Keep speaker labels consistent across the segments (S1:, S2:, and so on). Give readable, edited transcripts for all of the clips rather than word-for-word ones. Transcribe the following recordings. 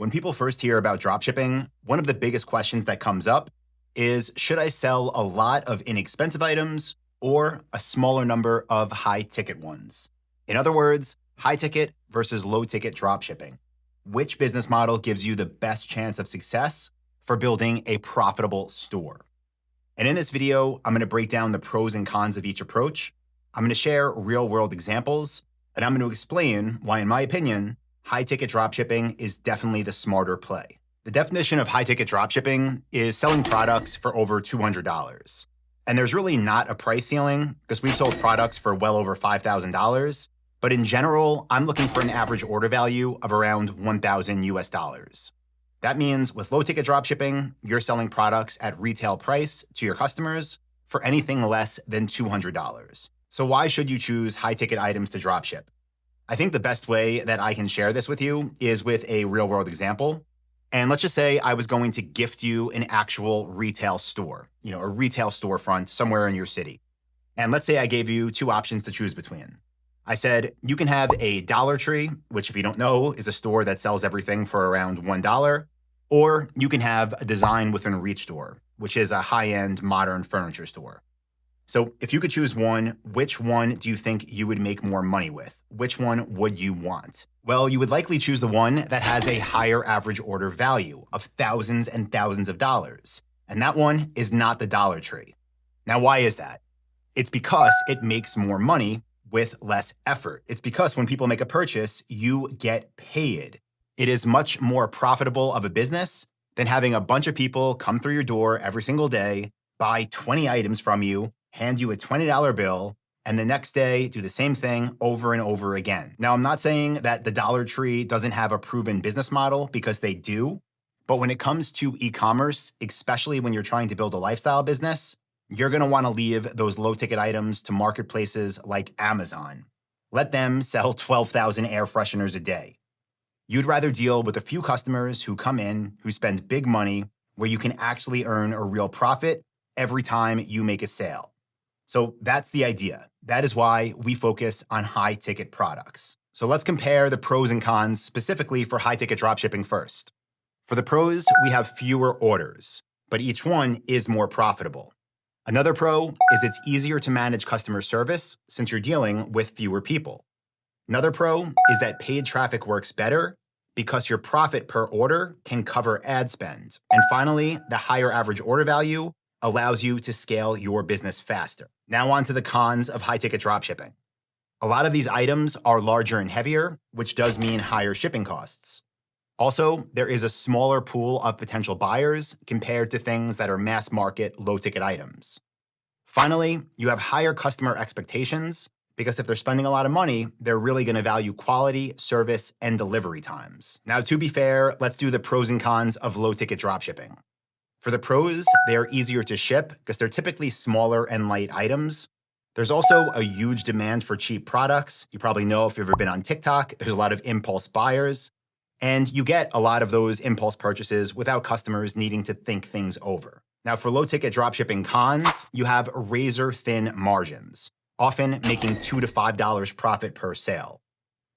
S1: When people first hear about dropshipping, one of the biggest questions that comes up is, should I sell a lot of inexpensive items or a smaller number of high ticket ones? In other words, high ticket versus low ticket dropshipping. Which business model gives you the best chance of success for building a profitable store? And in this video, I'm going to break down the pros and cons of each approach. I'm going to share real world examples, and I'm going to explain why, in my opinion, high-ticket dropshipping is definitely the smarter play. The definition of high-ticket dropshipping is selling products for over $200. And there's really not a price ceiling because we've sold products for well over $5,000. But in general, I'm looking for an average order value of around 1,000 US dollars. That means with low-ticket dropshipping, you're selling products at retail price to your customers for anything less than $200. So why should you choose high-ticket items to dropship? I think the best way that I can share this with you is with a real-world example. And let's just say I was going to gift you an actual retail store, a retail storefront somewhere in your city. And let's say I gave you two options to choose between. I said, you can have a Dollar Tree, which if you don't know, is a store that sells everything for around $1, or you can have a Design Within Reach store, which is a high-end modern furniture store. So if you could choose one, which one do you think you would make more money with? Which one would you want? Well, you would likely choose the one that has a higher average order value of thousands and thousands of dollars. And that one is not the Dollar Tree. Now, why is that? It's because it makes more money with less effort. It's because when people make a purchase, you get paid. It is much more profitable of a business than having a bunch of people come through your door every single day, buy 20 items from you, hand you a $20 bill, and the next day do the same thing over and over again. Now, I'm not saying that the Dollar Tree doesn't have a proven business model, because they do. But when it comes to e-commerce, especially when you're trying to build a lifestyle business, you're going to want to leave those low ticket items to marketplaces like Amazon. Let them sell 12,000 air fresheners a day. You'd rather deal with a few customers who come in, who spend big money, where you can actually earn a real profit every time you make a sale. So that's the idea. That is why we focus on high-ticket products. So let's compare the pros and cons specifically for high-ticket dropshipping first. For the pros, we have fewer orders, but each one is more profitable. Another pro is it's easier to manage customer service since you're dealing with fewer people. Another pro is that paid traffic works better because your profit per order can cover ad spend. And finally, the higher average order value allows you to scale your business faster. Now on to the cons of high-ticket dropshipping. A lot of these items are larger and heavier, which does mean higher shipping costs. Also, there is a smaller pool of potential buyers compared to things that are mass market, low-ticket items. Finally, you have higher customer expectations because if they're spending a lot of money, they're really going to value quality, service, and delivery times. Now, to be fair, let's do the pros and cons of low-ticket dropshipping. For the pros, they are easier to ship because they're typically smaller and light items. There's also a huge demand for cheap products. You probably know if you've ever been on TikTok, there's a lot of impulse buyers. And you get a lot of those impulse purchases without customers needing to think things over. Now, for low-ticket dropshipping cons, you have razor-thin margins, often making $2 to $5 profit per sale.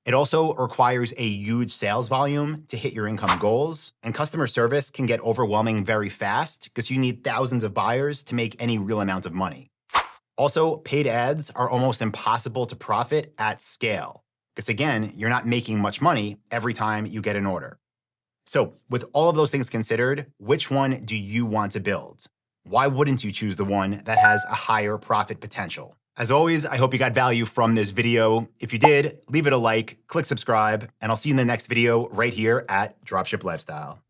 S1: It also requires a huge sales volume to hit your income goals, and customer service can get overwhelming very fast because you need thousands of buyers to make any real amount of money. Also, paid ads are almost impossible to profit at scale because, again, you're not making much money every time you get an order. So, with all of those things considered, which one do you want to build? Why wouldn't you choose the one that has a higher profit potential? As always, I hope you got value from this video. If you did, leave it a like, click subscribe, and I'll see you in the next video right here at Dropship Lifestyle.